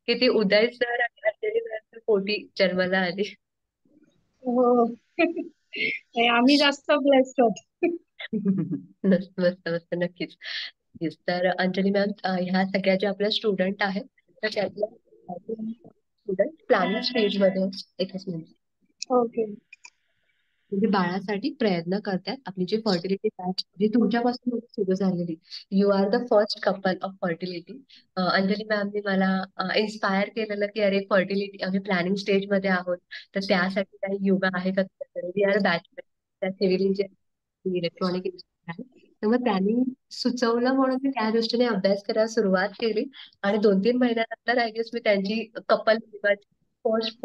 की ती उदय सर आणि अंजली मॅमच्या पोटी जन्माला आली. हो. नाही, आम्ही जास्त ब्लेस्ड आहोत. मस्त मस्त मस्त, नक्कीच. येस, तर अंजली मॅम, ह्या सगळ्या ज्या आपल्या स्टुडंट आहेत, तर त्यातल्या स्टुडंट प्लॅनिंग स्टेजमध्ये. एकच मिनिट. ओके. म्हणजे बाळासाठी प्रयत्न करतात. आपली जी फर्टिलिटी बॅच जी तुमच्यापासून सुरू झालेली, you are the first couple of fertility. Anjali मॅमने मला इन्स्पायर केलेलं की अरे, फर्टिलिटी आम्ही प्लॅनिंग स्टेज मध्ये आहोत, तर त्यासाठी काही योगा आहे का तुमच्याकडे? वी आर बॅच, त्या सिव्हिल इंजिनिअरिंग, इलेक्ट्रॉनिक आहे. तर मग त्यांनी सुचवलं म्हणून मी त्या दृष्टीने अभ्यास करायला सुरुवात केली. आणि 2-3 महिन्यानंतर आय गेस मी त्यांची कपल फर्स्ट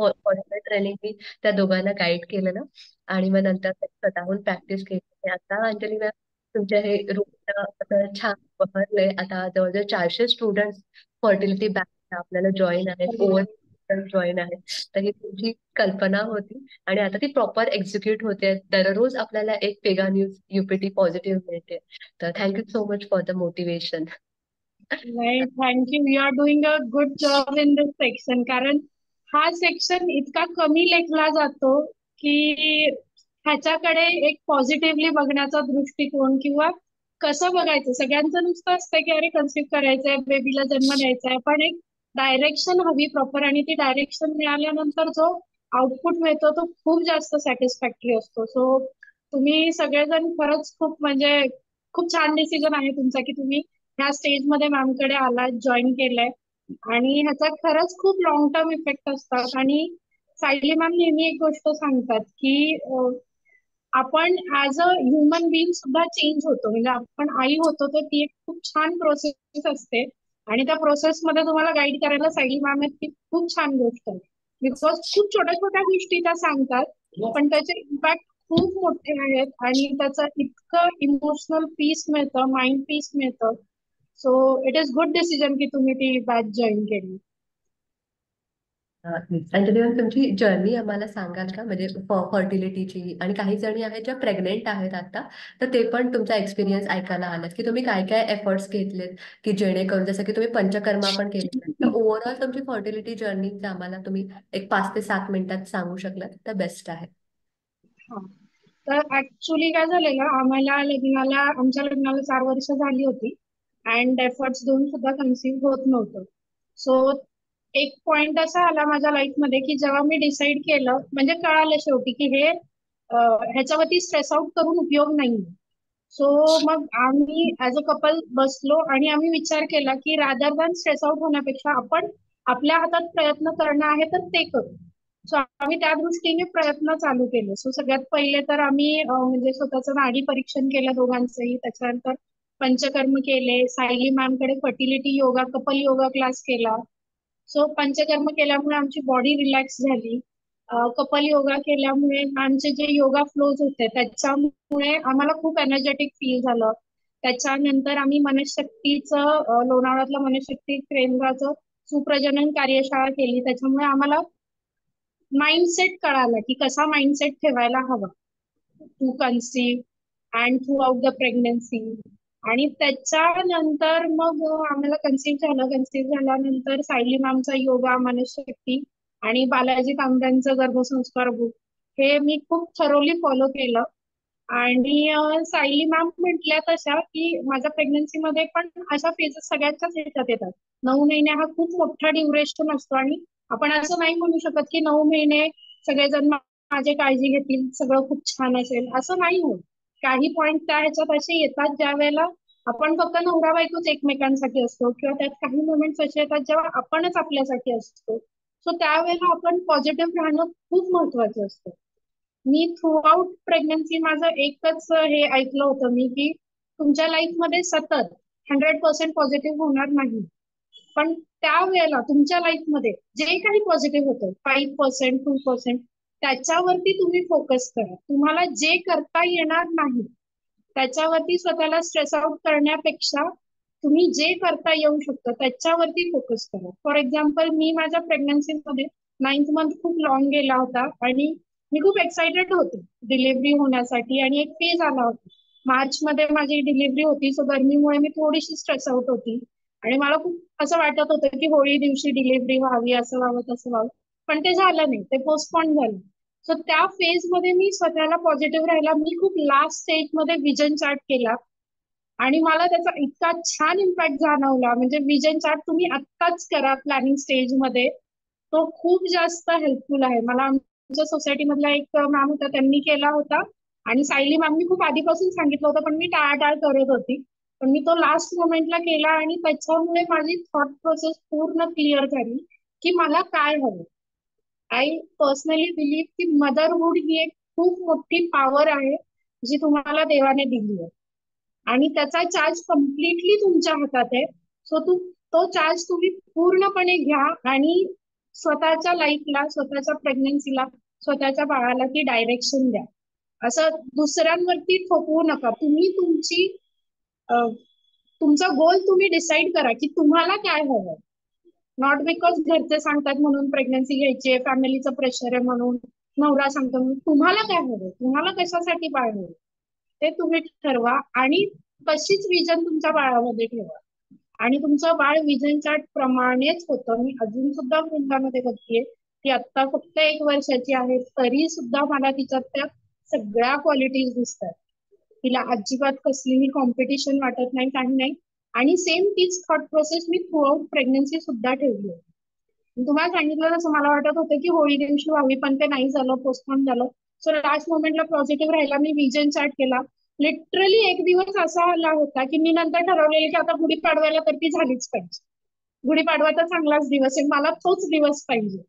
ट्रेनिंग मी त्या दोघांना गाईड केलेलं. आणि मग नंतर त्यांनी स्वतःहून प्रॅक्टिस केली. आणि आता अंजली मॅम, तुमच्या हे रूम आता छान बहरलंय. आता जवळजवळ 400 स्टुडंट फर्टिलिटी बँक आपल्याला जॉईन आहेत, ओव्हर जॉईन आहेत. तर ही तुमची कल्पना होती आणि आता ती प्रॉपर एक्झिक्यूट होते. दररोज आपल्याला एक पेगा न्यूज यूपीटी पॉझिटिव्ह मिळते. तर thank you so much for the motivation. नाही, thank you. You are doing a good job in this section. कारण हा सेक्शन इतका कमी लेखला जातो की ह्याच्याकडे एक पॉझिटिव्हली बघण्याचा दृष्टिकोन किंवा कसं बघायचं. सगळ्यांचं नुसतं असतं की अरे कन्सिव्ह करायचंय, बेबीला जन्म द्यायचा आहे, पण एक डायरेक्शन हवी प्रॉपर. आणि ती डायरेक्शन मिळाल्यानंतर जो आउटपुट मिळतो तो खूप जास्त सॅटिस्फॅक्टरी असतो. सो तुम्ही सगळेजण खरंच खूप म्हणजे खूप छान डिसिजन आहे तुमचा की तुम्ही ह्या स्टेजमध्ये मॅमकडे आलात, जॉईन केलंय. आणि ह्याचा खरंच खूप लॉंग टर्म इफेक्ट असतात. आणि सायली मॅम नेहमी एक गोष्ट सांगतात की आपण ऍज अ ह्युमन बिईंग सुद्धा चेंज होतो. म्हणजे आपण आई होतो तर ती एक खूप छान प्रोसेस असते. आणि त्या प्रोसेसमध्ये तुम्हाला गाईड करायला सायली मॅम आहेत, ती खूप छान गोष्ट आहे. बिकॉज खूप छोट्या छोट्या गोष्टी त्या सांगतात, पण त्याचे इम्पॅक्ट खूप मोठे आहेत. आणि त्याचं इतकं इमोशनल पीस मिळतं, माइंड पीस मिळतं. So it is good decision की तुम्ही ती बॅच जॉईन केली. अंजली मॅम, तुमची जर्नी आम्हाला सांगाल का? म्हणजे फर्टिलिटीची, आणि काही जणी आहेत ज्या प्रेग्नेंट आहेत आता, तर ते पण तुमचा एक्सपिरियन्स ऐकायला आलात की तुम्ही काय काय एफर्ट्स घेतलेत, की जेणेकरून, जसं की तुम्ही पंचकर्मा पण केलेलं, तर ओव्हरऑल तुमची फर्टिलिटी जर्नी आम्हाला तुम्ही एक 5 ते 7 मिनिटात सांगू शकलात तर बेस्ट आहे. हा. तर ऍक्च्युली काय झालेलं, आमच्या लग्नाला 4 वर्ष झाली होती. अँड एफर्ट्स देऊन सुद्धा कन्सिव्ह होत नव्हतं. सो एक पॉइंट असा आला माझ्या लाईफ मध्ये की जेव्हा मी डिसाईड केलं, म्हणजे कळालं शेवटी की हे ह्याच्यावरती स्ट्रेस आउट करून उपयोग नाही. सो मग आम्ही ऍज अ कपल बसलो आणि आम्ही विचार केला की रादर दॅन स्ट्रेस आउट होण्यापेक्षा आपण आपल्या हातात प्रयत्न करणं आहे तर ते करू. सो आम्ही त्या दृष्टीने प्रयत्न चालू केले. सो सगळ्यात पहिले तर आम्ही म्हणजे स्वतःचं नाडी परीक्षण केलं दोघांचंही. त्याच्यानंतर पंचकर्म केले. सायली मॅम कडे fertility yoga, couple yoga class केला. सो पंचकर्म केल्यामुळे आमची बॉडी रिलॅक्स झाली. कपल योगा केल्यामुळे आमचे जे योगा फ्लोज होते त्याच्यामुळे आम्हाला खूप एनर्जेटिक फील झालं. त्याच्यानंतर आम्ही मनशक्तीचं लोणावळ्यातलं मनशक्ती केंद्राचं सुप्रजनन कार्यशाळा केली. त्याच्यामुळे आम्हाला माइंडसेट कळाला की कसा माइंडसेट ठेवायला हवा to conceive and throughout the pregnancy. आणि त्याच्यानंतर मग आम्हाला कन्सिव्ह झालं. कन्सिव्ह झाल्यानंतर सायली मॅमचा योगा, मनशक्ती आणि बालाजी तांब्यांचं गर्भसंस्कार बुक हे मी खूप थरोली फॉलो केलं. आणि सायली मॅम म्हटल्या तशा की माझ्या प्रेग्नन्सी मध्ये पण अशा फेजेस सगळ्यांच्याच ह्याच्यात येतात. 9 महिने हा खूप मोठा ड्युरेशन असतो. आणि आपण असं नाही म्हणू शकत की 9 महिने सगळेजण माझी काळजी घेतील, सगळं खूप छान असेल, असं नाही होत. काही पॉइंट त्या ह्याच्यात असे येतात ज्या वेळेला आपण फक्त नवरा बायकोच एकमेकांसाठी असतो, किंवा त्यात काही मोमेंट्स असे येतात जेव्हा आपणच आपल्यासाठी असतो. सो त्यावेळेला आपण पॉझिटिव्ह राहणं खूप महत्वाचं असतं. मी थ्रू आउट प्रेग्नन्सी माझं एकच हे ऐकलं होतं मी की तुमच्या लाईफमध्ये सतत 100% पॉझिटिव्ह होणार नाही. पण त्यावेळेला तुमच्या लाईफमध्ये जे काही पॉझिटिव्ह होतं 5%, 2%, त्याच्यावरती तुम्ही फोकस करा. तुम्हाला जे करता येणार नाही त्याच्यावरती स्वतःला स्ट्रेस आउट करण्यापेक्षा तुम्ही जे करता येऊ शकतं त्याच्यावरती फोकस करा. फॉर एक्झाम्पल, मी माझ्या प्रेग्नन्सीमध्ये 9th मंथ खूप लॉंग गेला होता आणि मी खूप एक्साइटेड होते डिलिव्हरी होण्यासाठी. आणि एक फेज आला होता, मार्च मध्ये माझी डिलिव्हरी होती. सो गरमीमुळे मी थोडीशी स्ट्रेस आउट होती. आणि मला खूप असं वाटत होतं की होळी दिवशी डिलिव्हरी व्हावी, असं व्हावं तसं व्हावं. पण ते झालं नाही, ते पोस्टपोन झालं. सो त्या फेज मध्ये मी स्वतःला पॉझिटिव्ह राहिला. मी खूप लास्ट स्टेज मध्ये विजन चार्ट केला आणि मला त्याचा इतका छान इम्पॅक्ट जाणवला. म्हणजे विजन चार्ट तुम्ही आत्ताच करा प्लॅनिंग स्टेज मध्ये, तो खूप जास्त हेल्पफुल आहे. मला आमच्या सोसायटी मधला एक मॅम होता, त्यांनी केला होता. आणि सायली मॅमनी खूप आधीपासून सांगितलं होतं, पण मी टाळाटाळ करत होती. पण मी तो लास्ट मोमेंटला केला आणि त्याच्यामुळे माझी थॉट प्रोसेस पूर्ण क्लिअर झाली की मला काय हवं. आय पर्सनली बिलीव्ह की मदरहुड ही एक खूप मोठी पॉवर आहे जी तुम्हाला देवाने दिली आहे. आणि त्याचा चार्ज कम्प्लिटली तुमच्या हातात आहे. सो तो चार्ज तुम्ही पूर्णपणे घ्या आणि स्वतःच्या लाईफला, स्वतःच्या प्रेग्नन्सीला, स्वतःच्या बाळाला ती डायरेक्शन द्या. असं दुसऱ्यांवरती थोपवू नका. तुम्ही तुमचा गोल तुम्ही डिसाईड करा की तुम्हाला काय हवं. नॉट बिकॉज घरचे सांगतात म्हणून प्रेग्नन्सी घ्यायची आहे, फॅमिलीचं प्रेशर आहे म्हणून, नवरा सांगतो म्हणून. तुम्हाला काय हवं, तुम्हाला कशासाठी बाळ हवं ते तुम्ही ठरवा आणि तशीच विजन तुमच्या बाळामध्ये ठेवा. आणि तुमचं बाळ विजन चार्ट प्रमाणेच होतं. मी अजून सुद्धा वृंदामध्ये बघतेय, ती आता फक्त 1 वर्षाची आहे, तरी सुद्धा मला तिच्यात त्या सगळ्या क्वालिटीज दिसतात. तिला अजिबात कसलीही कॉम्पिटिशन वाटत नाही, काही नाही. आणि सेम तीच thought process me through out pregnancy सुद्धा ठेवली आहे. तुम्हाला सांगितलं तसं मला वाटत होतं की होळी दिवशी व्हावी, पण ते नाही झालं, पोस्टपोन झालं. सो लास्ट मोमेंटला पॉझिटिव्ह राहिला, मी विजन चार्ट केला. लिटरली एक दिवस असा आला होता की मी नंतर ठरवलेलं की आता गुढीपाडव्याला तर ती झालीच पाहिजे. गुढीपाडवा तर चांगलाच दिवस आहे, मला तोच दिवस पाहिजे.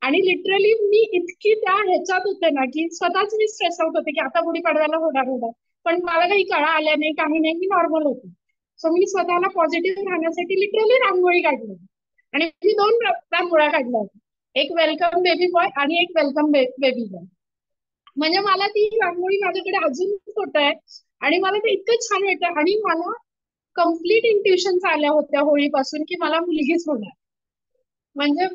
आणि लिटरली मी इतकी त्या ह्याच्यात होते ना की स्वतःच मी स्ट्रेस आउट होते की आता गुढीपाडव्याला होणार. पण मला काही कळा आल्या नाही, काही नाही, मी नॉर्मल होते. सो मी स्वतःला पॉझिटिव्ह राहण्यासाठी लिटरली रांगोळी काढली. आणि मी 2 रांगोळ्या काढल्या होत्या, एक वेलकम बेबी बॉय आणि एक वेलकम बेबी गर्ल. म्हणजे मला ती रांगोळी माझ्याकडे अजून फोटो आहे. आणि मला ते इतकं छान वाटतं. आणि मला कम्प्लीट इंट्युशन्स आल्या होत्या होळीपासून की मला मुलगीच होणार. म्हणजे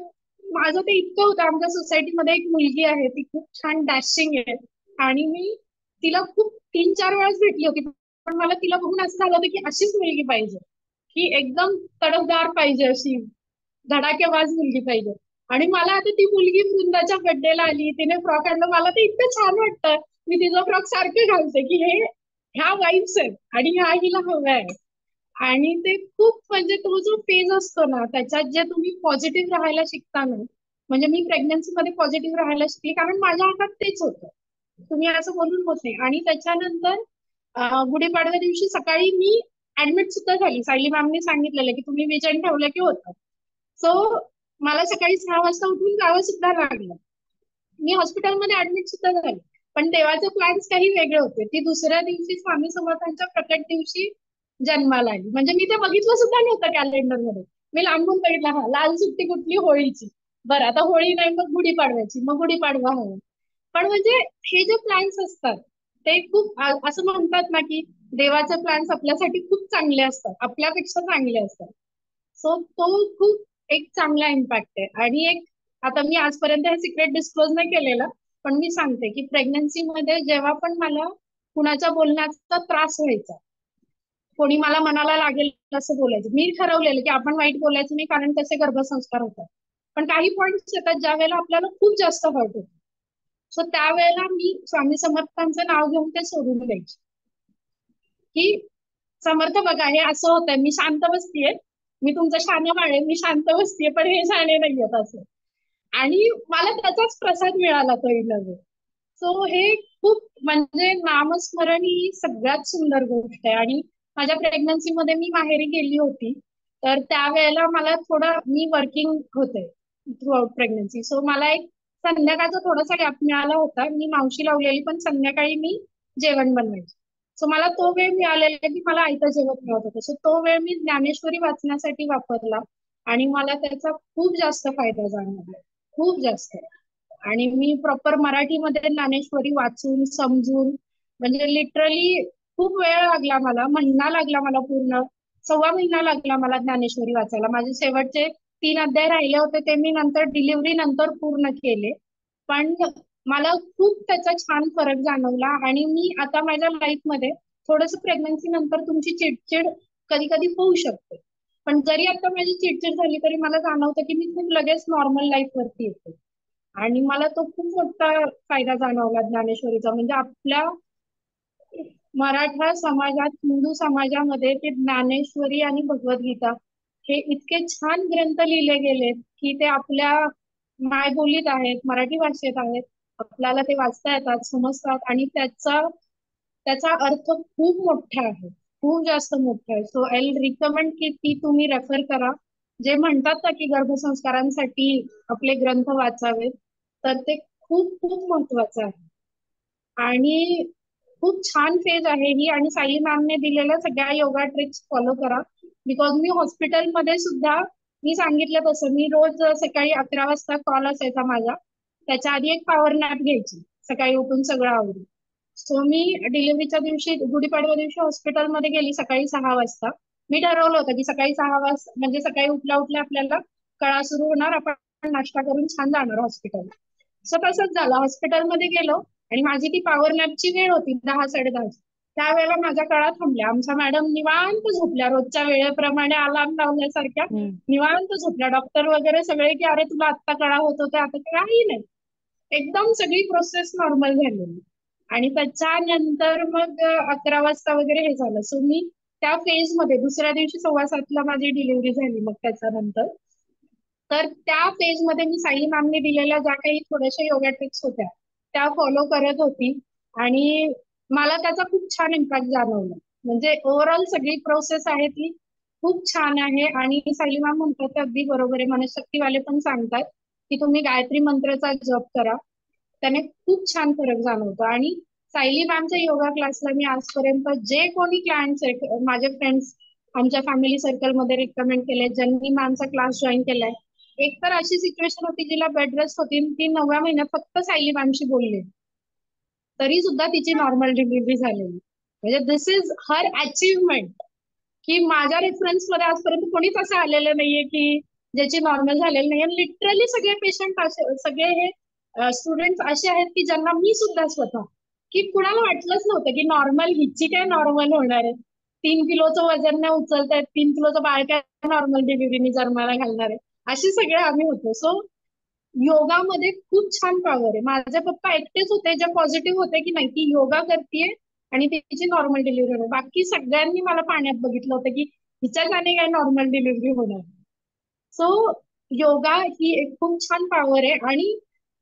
माझं ते इतकं होतं. आमच्या सोसायटीमध्ये एक मुलगी आहे, ती खूप छान डॅशिंग आहे. आणि मी तिला खूप 3-4 वेळाच भेटली होती. पण मला तिला बघून असं झालं होतं की अशीच मुलगी पाहिजे, की एकदम तडफदार पाहिजे, अशी धडाकेबाज मुलगी पाहिजे. आणि मला आता ती मुलगी वृंदाच्या बर्थडेला आली, तिने फ्रॉक आणलं, मला ते इतकं छान वाटतं. मी तिचं फ्रॉक सारखे घालते की हे ह्या वाईब्स आहेत आणि ह्या हिला हव्या आहे. आणि ते खूप म्हणजे तो जो फेज असतो ना, त्याच्यात जे तुम्ही पॉझिटिव्ह राहायला शिकता ना, म्हणजे मी प्रेग्नन्सी मध्ये पॉझिटिव्ह राहायला शिकली कारण माझ्या हातात तेच होतं. तुम्ही असं बोलून होत नाही. आणि त्याच्यानंतर गुढीपाडव्या दिवशी सकाळी मी ऍडमिट सुद्धा झाली. सायली मॅमने सांगितलेलं की तुम्ही विजन ठेवलं की होतं. सो मला सकाळी 6 वाजता उठून जावं सुद्धा लागलं. मी हॉस्पिटलमध्ये ऍडमिट सुद्धा झाले. पण देवाचे प्लॅन्स काही वेगळे होते. ती दुसऱ्या दिवशी स्वामी समर्थांच्या प्रकट दिवशी जन्माला आली. म्हणजे मी ते बघितलं सुद्धा नव्हतं कॅलेंडरमध्ये. मी लांबून बघितलं, हा लाल सुट्टी कुठली, होळीची. बरं आता होळी नाही, मग गुढीपाडव्याची, मग गुढीपाडवा हवा. पण म्हणजे हे जे प्लॅन्स असतात ते खूप असं म्हणतात ना की देवाचे प्लॅन्स आपल्यासाठी खूप चांगले असतात, आपल्यापेक्षा चांगले असतात. सो तो खूप एक चांगला इम्पॅक्ट आहे. आणि एक, आता मी आजपर्यंत हे सिक्रेट डिस्क्लोज नाही केलेलं, पण मी सांगते की प्रेग्नन्सी मध्ये जेव्हा पण मला कुणाच्या बोलण्याचा त्रास व्हायचा, कोणी मला मनाला लागेल असं बोलायचं, मी ठरवलेलं की आपण वाईट बोलायचं नाही कारण त्याचे गर्भसंस्कार होतात. पण काही पॉइंट्स येतात ज्या वेळेला आपल्याला खूप जास्त हर्ट होतं. सो त्यावेळेला मी स्वामी समर्थांचं नाव घेऊन ते सोडून द्यायचे की समर्थ बघा हे असं होतंय, मी शांत बसतीये, मी तुमचं शान बाळ आहे, मी शांत बसतीये, पण हे शाणे नाहीयेत असं. आणि मला त्याचाच प्रसाद मिळाला पहिलं. सो हे खूप म्हणजे नामस्मरण ही सगळ्यात सुंदर गोष्ट आहे. आणि माझ्या प्रेग्नन्सी मध्ये मी माहेरी गेली होती, तर त्यावेळेला मला थोडं, मी वर्किंग होते थ्रू आउट प्रेग्नन्सी. सो मला एक संध्याकाळचा थोडासा गॅप मिळाला होता. मी मावशी लावलेली, पण संध्याकाळी मी जेवण बनवायचे. सो मला तो वेळ मिळालेला की मला आयतं जेवण मिळत होतं. सो तो वेळ मी ज्ञानेश्वरी वाचण्यासाठी वापरला. आणि मला त्याचा खूप जास्त फायदा जाणवला, खूप जास्त. आणि मी प्रॉपर मराठीमध्ये ज्ञानेश्वरी वाचून समजून, म्हणजे लिटरली खूप वेळ लागला मला, महिना लागला मला, पूर्ण 1.25 महिना लागला मला ज्ञानेश्वरी वाचायला. माझे शेवटचे 3 अध्याय राहिले होते, ते मी नंतर डिलिव्हरी नंतर पूर्ण केले. पण मला खूप त्याचा छान फरक जाणवला. आणि मी आता माझ्या लाईफमध्ये, थोडस प्रेग्नन्सी नंतर तुमची चिडचिड कधी कधी होऊ शकते, पण जरी आता माझी चिडचिड झाली तरी मला जाणवतं की मी खूप लगेच नॉर्मल लाईफ वरती येते. आणि मला तो खूप मोठा फायदा जाणवला ज्ञानेश्वरीचा. म्हणजे आपल्या मराठा समाजात, हिंदू समाजामध्ये ते ज्ञानेश्वरी आणि भगवद्गीता हे इतके छान ग्रंथ लिहिले गेलेत की ते आपल्या मायबोलीत आहेत, मराठी भाषेत आहेत. आपल्याला ते वाचता येतात, समजतात आणि त्याचा त्याचा अर्थ खूप मोठा आहे, खूप जास्त मोठा आहे. सो आय रिकमेंड की ती तुम्ही रेफर करा. जे म्हणतात ना की गर्भसंस्कारांसाठी आपले ग्रंथ वाचावे, तर ते खूप खूप महत्वाचं आहे. आणि खूप छान फेज आहे ही. आणि सायली मॅमने दिलेल्या सगळ्या योगा ट्रिक्स फॉलो करा. बिकॉज मी हॉस्पिटलमध्ये सुद्धा, मी सांगितलं तसं, मी रोज सकाळी 11 वाजता कॉल असायचा माझा, त्याच्या आधी एक पॉवर नॅप घ्यायची सकाळी उठून सगळं आवरून. सो मी डिलिव्हरीच्या दिवशी, गुढीपाडव्या दिवशी हॉस्पिटलमध्ये गेली सकाळी 6 वाजता. मी ठरवलं होतं की सकाळी 6 वाजता म्हणजे सकाळी उठल्या उठल्या आपल्याला कळा सुरू होणार, आपण नाश्ता करून छान जाणार हॉस्पिटल. सो तसंच झालं, हॉस्पिटलमध्ये गेलो आणि माझी ती पॉवर नॅपची वेळ होती 10 साडे 10. त्यावेळेला माझ्या कळा थांबल्या. आमच्या मॅडम निवांत झोपल्या, रोजच्या वेळेप्रमाणे अलार्म लावल्यासारख्या हम्म. निवांत झोपल्या. डॉक्टर वगैरे सगळे की अरे तुला आत्ता कळा होत होते, आता काही नाही. एकदम सगळी प्रोसेस नॉर्मल झालेली. आणि त्याच्यानंतर मग 11 वाजता वगैरे हे झालं. सो मी त्या फेज मध्ये दुसऱ्या दिवशी 7:15ला माझी डिलिव्हरी झाली. मग त्याच्यानंतर तर त्या फेज मध्ये मी साई मॅमने दिलेल्या ज्या काही थोड्याशा योगा ट्रिक्स होत्या त्या फॉलो करत होती. आणि मला त्याचा खूप छान इम्पॅक्ट जाणवला. म्हणजे ओव्हरऑल सगळी प्रोसेस आहे ती खूप छान आहे. आणि सायली मॅम म्हणतात ते अगदी बरोबर आहे, मनशक्तीवाले पण सांगतात की तुम्ही गायत्री मंत्राचा जप करा, त्याने खूप छान फरक जाणवतो. आणि सायली मॅमच्या योगा क्लासला मी आजपर्यंत जे कोणी क्लायंट्स माझे फ्रेंड्स आमच्या फॅमिली सर्कलमध्ये रिकमेंड केले, ज्यांनी मॅमचा क्लास जॉईन केलाय, एक तर अशी सिच्युएशन होती जिला बेड रेस्ट होती, ती 9व्या महिन्यात फक्त सायली मॅमशी बोलली तरी सुद्धा तिची नॉर्मल डिलिव्हरी झालेली. म्हणजे दिस इज हर अचिव्हमेंट. की माझ्या रेफरन्स मध्ये आजपर्यंत कोणीच असं आलेलं नाहीये की ज्याची नॉर्मल झालेली नाहीये. लिटरली सगळे पेशंट असे, सगळे हे स्टुडंट असे आहेत की ज्यांना मी सुद्धा स्वतः, की कुणाला वाटलंच नव्हतं की नॉर्मल हिची काय नॉर्मल होणार आहे. 3 किलोचं वजन नाही उचलतायत, 3 किलोचं बाळ काय नॉर्मल डिलिव्हरीने जन्माला घालणार आहे. असे सगळे आम्ही होतो. सो योगामध्ये खूप छान पॉवर आहे. माझे पप्पा एकटेच होते जे पॉझिटिव्ह होते की नाही ती योगा करतेय आणि तिची नॉर्मल डिलिव्हरी होणार. बाकी सगळ्यांनी मला पाण्यात बघितलं होतं की हिच्याच्याने काय नॉर्मल डिलिव्हरी होणार. सो योगा ही एक खूप छान पॉवर आहे. आणि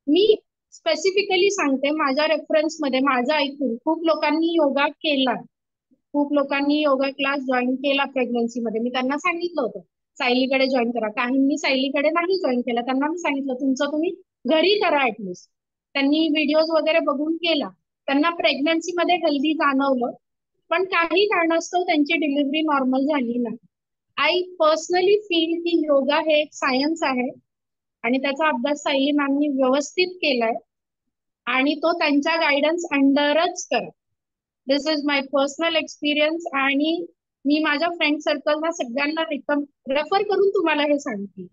मी स्पेसिफिकली सांगते, माझ्या रेफरन्स मध्ये माझं ऐकून खूप लोकांनी योगा केला, खूप लोकांनी योगा क्लास जॉईन केला प्रेग्नन्सीमध्ये. मी त्यांना सांगितलं होतं सायलीकडे जॉईन करा. काहींनी सायलीकडे नाही जॉईन केला, त्यांना मी सांगितलं तुमचं तुम्ही घरी करा ऍटलिस्ट. त्यांनी व्हिडिओज वगैरे बघून केला, त्यांना प्रेग्नन्सीमध्ये हेल्दी जाणवलं, पण काही कारणास्तव त्यांची डिलिव्हरी नॉर्मल झाली नाही. आय पर्सनली फील की योगा हे एक सायन्स आहे आणि त्याचा अभ्यास सायली मॅमनी व्यवस्थित केलाय आणि तो त्यांच्या गायडन्स अंडरच करा. दिस इज माय पर्सनल एक्सपिरियन्स. आणि मी माझ्या फ्रेंड सर्कलला सगळ्यांना रेफर करून तुम्हाला हे सांगते.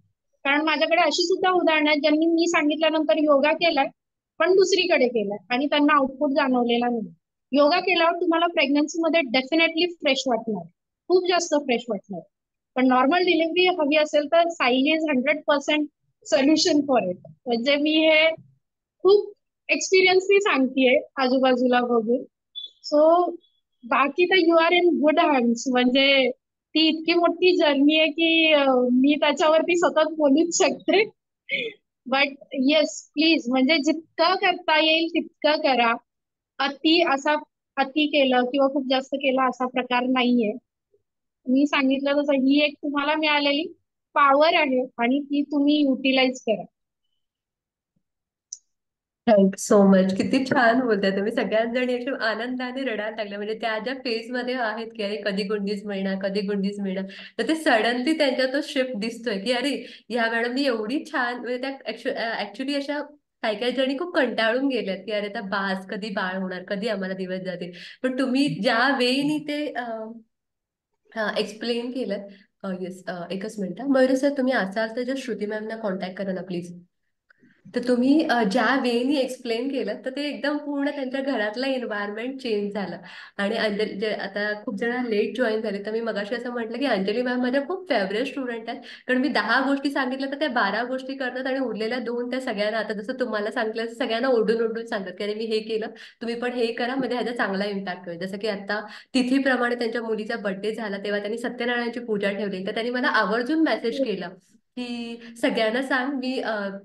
कारण माझ्याकडे अशी सुद्धा उदाहरणं आहेत ज्यांनी मी सांगितल्यानंतर योगा केलाय पण दुसरीकडे केलाय आणि त्यांना आउटपुट जाणवलेला नाही. योगा केल्यावर तुम्हाला प्रेग्नन्सीमध्ये डेफिनेटली फ्रेश वाटणार, खूप जास्त फ्रेश वाटणार. पण नॉर्मल डिलिव्हरी हवी असेल तर Sayali is 100% solution for it. म्हणजे मी हे खूप एक्सपिरियन्सनी सांगतेय आजूबाजूला बघून. सो बाकी तर you are in good hands. म्हणजे ती इतकी मोठी जर्नी आहे की मी त्याच्यावरती सतत बोलूच शकते. बट येस प्लीज, म्हणजे जितकं करता येईल तितकं करा. अति असा, अति केलं किंवा खूप जास्त केलं असा प्रकार नाहीये. मी सांगितलं तसं ही एक तुम्हाला मिळालेली पॉवर आहे आणि ती तुम्ही युटिलाइज करा. Thank you so much. किती छान बोलताय तुम्ही. सगळ्याच जणी अशा आनंदाने रडायला लागल्या. म्हणजे त्या ज्या फेज मध्ये आहेत की अरे कधी गुंडीज मिळणार, कधी गुंडीज मिळणार, तर ते सडनली त्यांच्या तो शिफ्ट दिसतोय की अरे ह्या मॅडमनी एवढी छान, म्हणजे त्या ऍक्च्युली अशा काही काही जणी खूप कंटाळून गेल्यात की अरे त्या बास कधी बाळ होणार, कधी आम्हाला दिवस जातील. पण तुम्ही ज्या वेळी ते एक्सप्लेन केलं. येस, एकच मिनिट. मयुर सर तुम्ही असाल तर जस्ट श्रुती मॅमना कॉन्टॅक्ट करा ना प्लीज. तर तुम्ही ज्या वेनी एक्सप्लेन केलं तर ते एकदम पूर्ण त्यांच्या घरातलं एन्व्हायरमेंट चेंज झालं. आणि अंजली आता खूप जण लेट जॉईन झाले, तर मी मगाशी असं म्हटलं की अंजली मॅम माझ्या खूप फेवरेट स्टुडंट आहेत. कारण मी 10 गोष्टी सांगितल्या तर त्या 12 गोष्टी करतात, आणि उरलेल्या दोन त्या सगळ्यांना, आता जसं तुम्हाला सांगितलं तसं सगळ्यांना ओरडून ओरडून सांगतात की अरे मी हे केलं, तुम्ही पण हे करा, म्हणजे ह्याचा चांगला इम्पॅक्ट होईल. जसं की आता तिथीप्रमाणे त्यांच्या मुलीचा बर्थडे झाला तेव्हा त्यांनी सत्यनारायणची पूजा ठेवली, तर त्यांनी मला आवर्जून मेसेज केला की सगळ्यांना सांग मी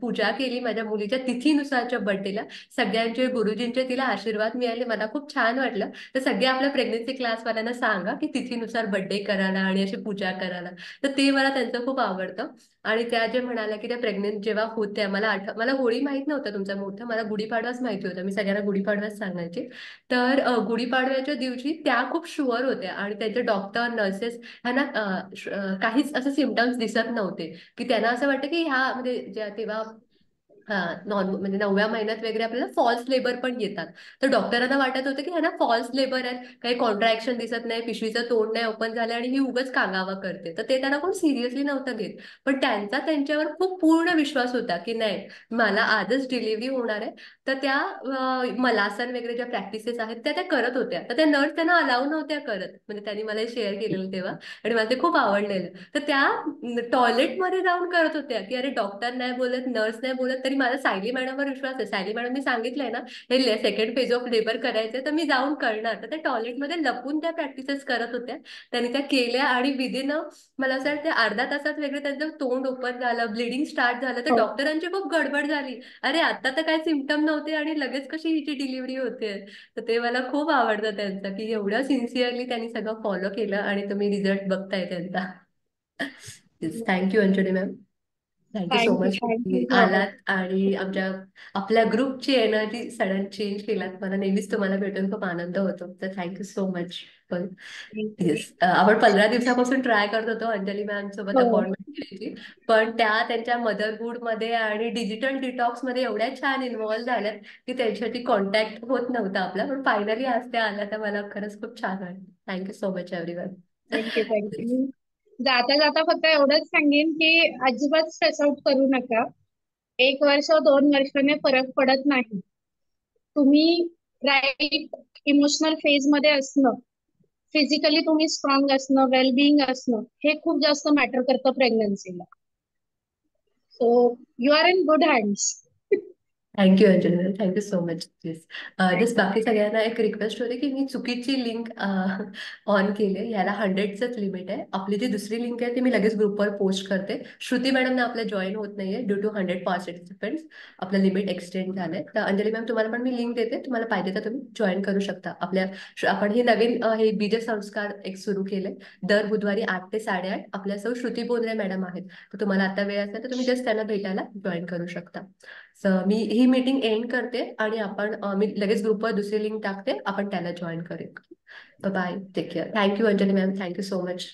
पूजा केली माझ्या मुलीच्या तिथीनुसारच्या बर्थडेला, सगळ्यांचे गुरुजींचे तिला आशीर्वाद मिळाले, मला खूप छान वाटलं. तर सगळे आपल्या प्रेग्नेन्सी क्लासवाल्यांना सांगा की तिथीनुसार बर्थडे करायला आणि अशी पूजा करायला. तर ते मला त्यांचं खूप आवडतं. आणि त्या जे म्हणाल्या की त्या प्रेग्नेंट जेव्हा होत्या, मला होळी माहित नव्हतं तुमचं मोठं, मला गुढीपाडवाच माहिती होतं, मी सगळ्यांना गुढीपाडवाच सांगायचे. तर गुढीपाडव्याच्या दिवशी त्या खूप शुअर होत्या, आणि त्यांचे डॉक्टर नर्सेस ह्यांना काहीच असं सिमटम्स दिसत नव्हते, की त्यांना असं वाटतं की ह्या म्हणजे ज्या तेव्हा हा म्हणजे 9व्या महिन्यात वगैरे आपल्याला फॉल्स लेबर पण येतात. तर डॉक्टरांना वाटत होतं की ह्यांना फॉल्स लेबर आहे, काही कॉन्ट्रॅक्शन दिसत नाही, पिशवीचं तोंड नाही ओपन झालं आणि ही उगाच कांगावा करते, तर ते त्यांना कोण सिरियसली नव्हतं घेत. पण त्यांचा त्यांच्यावर खूप पूर्ण विश्वास होता की नाही, मला आजच डिलिव्हरी होणार आहे. तर त्या मलासन वगैरे ज्या प्रॅक्टिसेस आहेत त्या करत होत्या, तर त्या नर्स त्यांना अलाउ नव्हत्या करत, म्हणजे त्यांनी मला शेअर केलेलं तेव्हा, आणि मला ते खूप आवडलेलं. तर त्या टॉयलेटमध्ये जाऊन करत होत्या की अरे डॉक्टर नाही बोलत, नर्स नाही बोलत, तरी माझा सायली मॅडमवर विश्वास आहे, सायली मॅडमनी सांगितलंय ना हे सेकंड फेज ऑफ लेबर करायचंय तर मी जाऊन करणार. तर त्या टॉयलेटमध्ये लपून त्या प्रॅक्टिसेस करत होत्या, त्यांनी त्या केल्या, आणि विदिन मला असं वाटतं अर्ध्या तासात वगैरे त्यांचं तोंड ओपन झालं, ब्लिडिंग स्टार्ट झालं. तर हो. डॉक्टरांची खूप गडबड झाली, अरे आता तर काही सिमटम नव्हते आणि लगेच कशी हिची डिलिव्हरी होते. तर ते मला खूप आवडतं त्यांचं, की एवढं सिन्सिअरली त्यांनी सगळं फॉलो केलं, आणि तुम्ही रिझल्ट बघताय त्यांचा. Thank you Anjali ma'am. Thank you so thank you much thank you तुम्ही सो मच. आलात आणि आपल्या ग्रुपची एनर्जी सडन चेंज केलात. मला नेहमीच तुम्हाला भेटून खूप आनंद होतो, तर thank you so much for. Thank you. Yes, आपण 15 दिवसापासून ट्राय करत होतो अंजली मॅम सोबत हो. अपॉइंटमेंट घ्यायची, पण त्या त्यांच्या मदरहूड मध्ये आणि डिजिटल डिटॉक्स मध्ये एवढ्या छान इन्व्हॉल्व्ह झाल्यात की त्यांच्याशी कॉन्टॅक्ट होत नव्हता आपला, पण फायनली आज त्या आल्या, तर मला खरंच खूप छान वाटलं. Thank you so much everyone. Thank you. जाता जाता फक्त एवढंच सांगेन की अजिबात स्ट्रेस आउट करू नका. 1 वर्ष 2 वर्षाने फरक पडत नाही. तुम्ही राईट इमोशनल फेज मध्ये असणं, फिजिकली तुम्ही स्ट्रॉंग असणं, वेलबिंग असणं, हे खूप जास्त मॅटर करतं प्रेग्नन्सीला. So you are in good hands. Thank you Anjali ma'am, thank you so much. Yes, just thank you. बाकी सगळ्यांना एक रिक्वेस्ट होती की मी चुकीची लिंक ऑन केली, याला 100चंच लिमिट आहे. आपली जी दुसरी लिंक आहे ती मी लगेच ग्रुपवर पोस्ट करते. श्रुती मॅडमने आपल्या जॉईन होत नाहीये ड्यू टू 100 पार्टिसिपेंट्स, आपलं लिमिट एक्सटेंड झालंय. तर अंजली मॅम तुम्हाला पण मी लिंक देते, तुम्हाला पाहिजे तर तुम्ही जॉईन करू शकता. आपण हे नवीन हे बीज संस्कार एक सुरू केले, दर बुधवारी 8 ते 8:30 आपल्यासोबत श्रुती बोंद्रे मॅडम आहेत. तर तुम्हाला आता वेळ असेल तर तुम्ही जस्ट त्यांना भेटायला जॉईन करू शकता. मी ही मीटिंग एंड करते, आणि मी लगेच ग्रुपवर दुसरी लिंक टाकते, आपण त्याला जॉईन करेल. Bye, take care. Thank you Anjali ma'am, thank you so much.